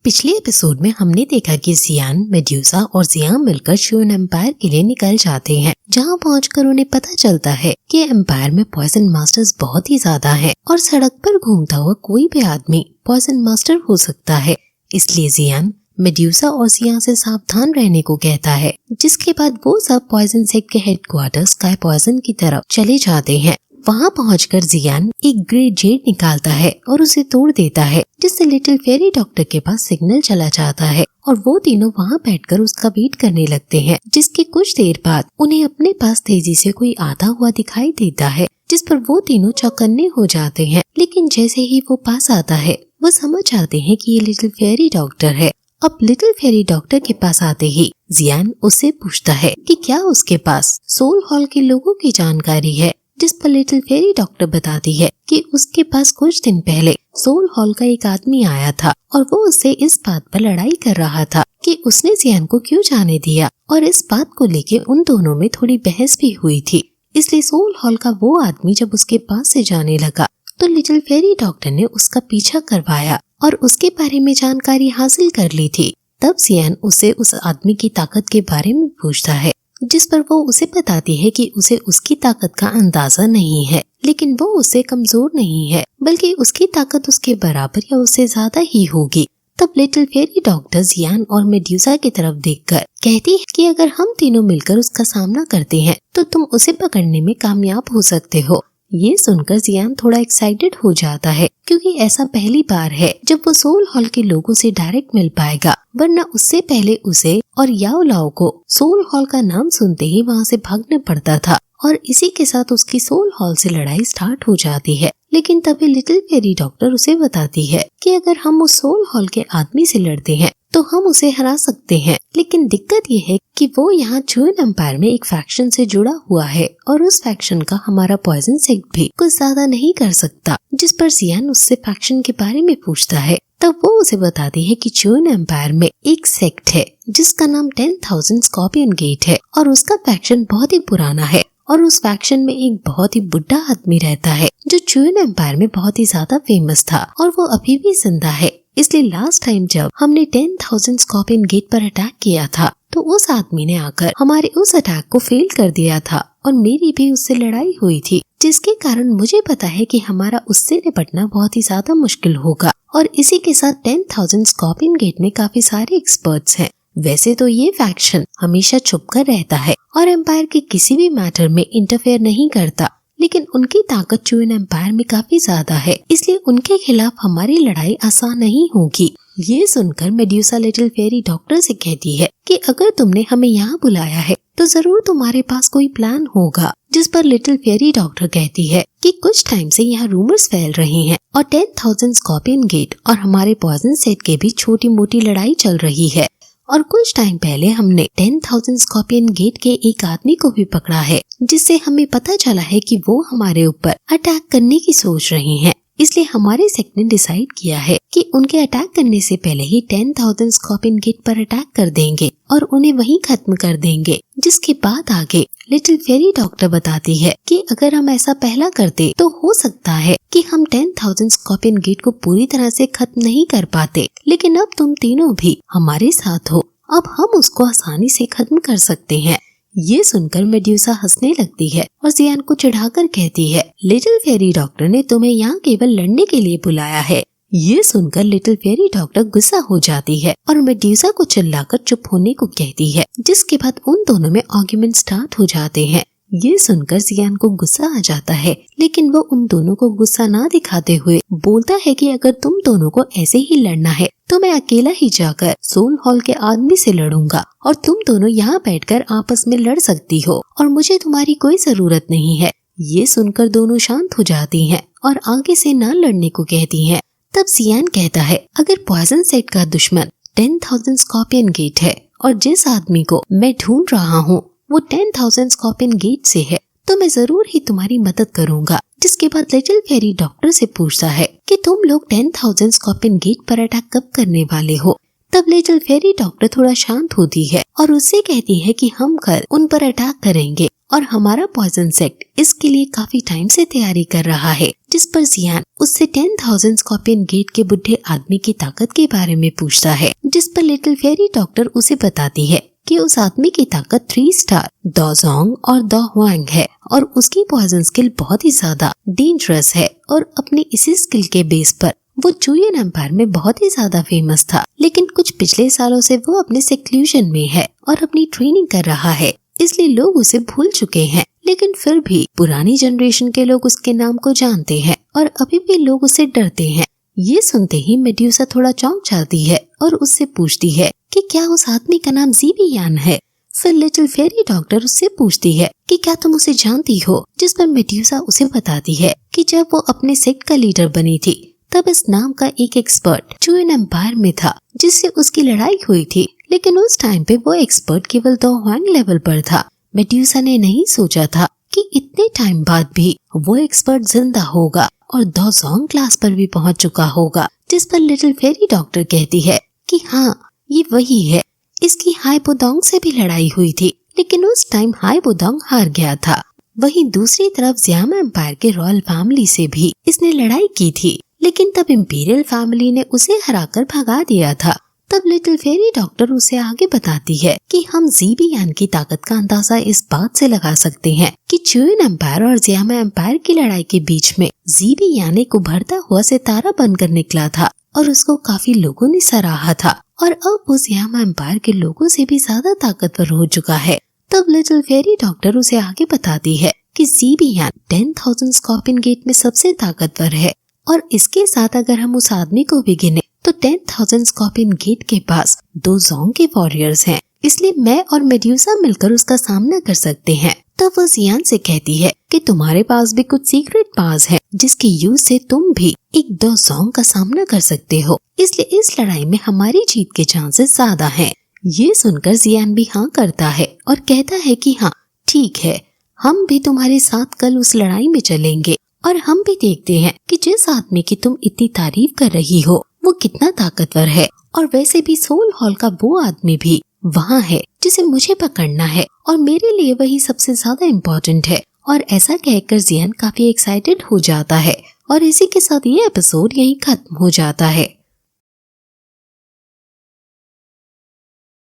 पिछले एपिसोड में हमने देखा कि जियान, मेड्यूसा और जियान मिलकर च्यून एम्पायर के लिए निकल जाते हैं, जहां पहुंचकर उन्हें पता चलता है कि एम्पायर में पॉइजन मास्टर्स बहुत ही ज्यादा हैं और सड़क पर घूमता हुआ कोई भी आदमी पॉइजन मास्टर हो सकता है। इसलिए जियान मेड्यूसा और जियान से सावधान रहने को कहता है, जिसके बाद वो सब पॉइजन सेक्ट के हेडक्वार्टर स्काई पॉइजन की तरफ चले जाते हैं। वहां पहुंचकर जियान एक ग्रेट जेड निकालता है और उसे तोड़ देता है, जिससे लिटिल फेरी डॉक्टर के पास सिग्नल चला जाता है और वो तीनों वहां बैठकर उसका वेट करने लगते हैं। जिसके कुछ देर बाद उन्हें अपने पास तेजी से कोई आता हुआ दिखाई देता है, जिस पर वो तीनों चौकन्ने हो जाते हैं। लेकिन जैसे ही वो पास आता है, वो समझ जाते हैं कि ये लिटिल फेरी डॉक्टर है। अब लिटिल फेरी डॉक्टर के पास आते ही जियान उससे पूछता है कि क्या उसके पास सोल हॉल के लोगों की जानकारी है, जिस पर लिटिल फेरी डॉक्टर बताती है कि उसके पास कुछ दिन पहले सोल हॉल का एक आदमी आया था और वो उससे इस बात पर लड़ाई कर रहा था कि उसने जियान को क्यों जाने दिया, और इस बात को लेके उन दोनों में थोड़ी बहस भी हुई थी। इसलिए सोल हॉल का वो आदमी जब उसके पास से जाने लगा तो लिटिल फेरी डॉक्टर ने उसका पीछा करवाया और उसके बारे में जानकारी हासिल कर ली थी। तब जियान उसे उस आदमी की ताकत के बारे में पूछता है, जिस पर वो उसे बताती है कि उसे उसकी ताकत का अंदाजा नहीं है, लेकिन वो उससे कमजोर नहीं है, बल्कि उसकी ताकत उसके बराबर या उससे ज्यादा ही होगी। तब लिटिल फेरी डॉक्टर जियान और मेड्यूसा की तरफ देखकर कहती है कि अगर हम तीनों मिलकर उसका सामना करते हैं तो तुम उसे पकड़ने में कामयाब हो सकते हो। ये सुनकर जियान थोड़ा एक्साइटेड हो जाता है, क्योंकि ऐसा पहली बार है जब वो सोल हॉल के लोगों से डायरेक्ट मिल पाएगा, वरना उससे पहले उसे और याओ लाओ को सोल हॉल का नाम सुनते ही वहाँ से भागना पड़ता था और इसी के साथ उसकी सोल हॉल से लड़ाई स्टार्ट हो जाती है। लेकिन तभी लिटिल फेरी डॉक्टर उसे बताती है कि अगर हम उस सोल हॉल के आदमी से लड़ते हैं तो हम उसे हरा सकते हैं, लेकिन दिक्कत ये है कि वो यहाँ च्यून एम्पायर में एक फैक्शन से जुड़ा हुआ है और उस फैक्शन का हमारा पॉइजन सेक्ट भी कुछ ज्यादा नहीं कर सकता। जिस पर जियान उससे फैक्शन के बारे में पूछता है, तब वो उसे बताती है कि च्यून एम्पायर में एक सेक्ट है जिसका नाम 10,000 स्कॉर्पियन गेट है और उसका फैक्शन बहुत ही पुराना है और उस फैक्शन में एक बहुत ही बुढ़ा आदमी रहता है जो च्यून एम्पायर में बहुत ही ज्यादा फेमस था और वो अभी भी जिंदा है। इसलिए लास्ट टाइम जब हमने 10,000 स्कॉर्पियन गेट पर अटैक किया था तो उस आदमी ने आकर हमारे उस अटैक को फेल कर दिया था और मेरी भी उससे लड़ाई हुई थी, जिसके कारण मुझे पता है कि हमारा उससे निपटना बहुत ही ज्यादा मुश्किल होगा। और इसी के साथ 10,000 स्कॉर्पियन गेट में काफी सारे एक्सपर्ट्स हैं। वैसे तो ये फैक्शन हमेशा छुप कर रहता है और एम्पायर के किसी भी मैटर में इंटरफेयर नहीं करता, लेकिन उनकी ताकत च्यून एम्पायर में काफी ज्यादा है, इसलिए उनके खिलाफ हमारी लड़ाई आसान नहीं होगी। ये सुनकर मेड्यूसा लिटिल फेरी डॉक्टर से कहती है कि अगर तुमने हमें यहाँ बुलाया है तो जरूर तुम्हारे पास कोई प्लान होगा। जिस पर लिटिल फेरी डॉक्टर कहती है कि कुछ टाइम से यहाँ रूमर्स फैल रही हैं और 10,000 स्कॉर्पियन गेट और हमारे पॉइजन सेट के भी छोटी मोटी लड़ाई चल रही है और कुछ टाइम पहले हमने 10,000 स्कॉर्पियन गेट के एक आदमी को भी पकड़ा है, जिससे हमें पता चला है कि वो हमारे ऊपर अटैक करने की सोच रही हैं। इसलिए हमारे सेक्ट ने डिसाइड किया है कि उनके अटैक करने से पहले ही 10,000 स्कॉर्पियन गेट पर अटैक कर देंगे और उन्हें वहीं खत्म कर देंगे। जिसके बाद आगे लिटिल फेरी डॉक्टर बताती है कि अगर हम ऐसा पहला करते तो हो सकता है कि हम 10,000 स्कॉर्पियन गेट को पूरी तरह से खत्म नहीं कर पाते, लेकिन अब तुम तीनों भी हमारे साथ हो, अब हम उसको आसानी से खत्म कर सकते हैं। ये सुनकर मेड्यूसा हंसने लगती है और जियान को चिढ़ाकर कहती है, लिटिल फेरी डॉक्टर ने तुम्हें यहाँ केवल लड़ने के लिए बुलाया है। ये सुनकर लिटिल फेरी डॉक्टर गुस्सा हो जाती है और मेड्यूसा को चिल्लाकर चुप होने को कहती है, जिसके बाद उन दोनों में आर्ग्यूमेंट स्टार्ट हो जाते हैं। ये सुनकर जियान को गुस्सा आ जाता है, लेकिन वो उन दोनों को गुस्सा ना दिखाते हुए बोलता है कि अगर तुम दोनों को ऐसे ही लड़ना है तो मैं अकेला ही जाकर सोल हॉल के आदमी से लड़ूंगा और तुम दोनों यहाँ बैठकर आपस में लड़ सकती हो और मुझे तुम्हारी कोई जरूरत नहीं है। ये सुनकर दोनों शांत हो जाती हैं और आगे से ना लड़ने को कहती हैं। तब जियान कहता है, अगर पॉइजन सेट का दुश्मन 10,000 स्कॉर्पियन गेट है और जिस आदमी को मैं ढूंढ रहा हूँ वो 10,000 स्कॉर्पियन गेट से है, तो मैं जरूर ही तुम्हारी मदद करूंगा। जिसके बाद लिटिल फेरी डॉक्टर से पूछता है कि तुम लोग 10,000 स्कॉर्पियन गेट पर अटैक कब करने वाले हो। तब लिटिल फेरी डॉक्टर थोड़ा शांत होती है और उससे कहती है कि हम कल उन पर अटैक करेंगे और हमारा पॉइजन सेक्ट इसके लिए काफी टाइम से तैयारी कर रहा है। जिस पर जियान उससे 10,000 स्कॉर्पियन गेट के बुढ़े आदमी की ताकत के बारे में पूछता है, जिस पर लिटिल फेरी डॉक्टर उसे बताती है कि उस आदमी की ताकत 3 स्टार दो जोंग और दो हुआंग है और उसकी पॉइजन स्किल बहुत ही ज्यादा डेंजरस है और अपनी इसी स्किल के बेस पर वो चुयन एम्पायर में बहुत ही ज्यादा फेमस था। लेकिन कुछ पिछले सालों से वो अपने सेक्लूजन में है और अपनी ट्रेनिंग कर रहा है, इसलिए लोग उसे भूल चुके हैं। लेकिन फिर भी पुरानी जनरेशन के लोग उसके नाम को जानते हैं और अभी भी लोग उससे डरते हैं। ये सुनते ही मेड्यूसा थोड़ा चौंक जाती है और उससे पूछती है कि क्या उस आदमी का नाम ज़ीबियान है। फिर लिटिल फेरी डॉक्टर उससे पूछती है कि क्या तुम उसे जानती हो, जिस पर मेड्यूसा उसे बताती है कि जब वो अपने सेक्ट का लीडर बनी थी तब इस नाम का एक एक्सपर्ट चुयन एम्पायर में था जिससे उसकी लड़ाई हुई थी। लेकिन उस टाइम पे वो एक्सपर्ट केवल दो हुआंग लेवल पर था। मेड्यूसा ने नहीं सोचा था कि इतने टाइम बाद भी वो एक्सपर्ट जिंदा होगा और दो जोंग क्लास पर भी पहुंच चुका होगा। जिस पर लिटिल फेरी डॉक्टर कहती है कि हाँ ये वही है, इसकी हाई बुदोंग से भी लड़ाई हुई थी लेकिन उस टाइम हाई बुदोंग हार गया था। वहीं दूसरी तरफ जियाम एम्पायर के रॉयल फैमिली से भी इसने लड़ाई की थी, लेकिन तब इंपीरियल फैमिली ने उसे हराकर भगा दिया था। तब लिटिल फेरी डॉक्टर उसे आगे बताती है कि हम ज़ीबियान की ताकत का अंदाजा इस बात से लगा सकते हैं कि चुयन एम्पायर और जियाम एम्पायर की लड़ाई के बीच में ज़ीबियान एक उभरता हुआ सितारा बनकर निकला था और उसको काफी लोगों ने सराहा था और अब वो जियाम एम्पायर के लोगों से भी ज्यादा ताकतवर हो चुका है। तब लिटिल फेरी डॉक्टर उसे आगे बताती है कि ज़ीबियान 10,000 स्कॉर्पियन गेट में सबसे ताकतवर है और इसके साथ अगर हम उस आदमी को भी गिने तो 10,000 स्कॉर्पियन गेट के पास 2 जोंग के वॉरियर्स हैं, इसलिए मैं और मेड्यूसा मिलकर उसका सामना कर सकते हैं। तब वो जियान से कहती है कि तुम्हारे पास भी कुछ सीक्रेट पावर्स हैं जिसके यूज से तुम भी एक 2 जोंग का सामना कर सकते हो, इसलिए इस लड़ाई में हमारी जीत के चांसेस ज्यादा हैं। ये सुनकर जियान भी हाँ करता है और कहता है कि हाँ ठीक है, हम भी तुम्हारे साथ कल उस लड़ाई में चलेंगे और हम भी देखते हैं कि जिस आदमी की तुम इतनी तारीफ कर रही हो वो कितना ताकतवर है। और वैसे भी सोल हॉल का वो आदमी भी वहाँ है जिसे मुझे पकड़ना है और मेरे लिए वही सबसे ज्यादा इम्पोर्टेंट है। और ऐसा कहकर जियान काफी एक्साइटेड हो जाता है और इसी के साथ ये एपिसोड यहीं खत्म हो जाता है।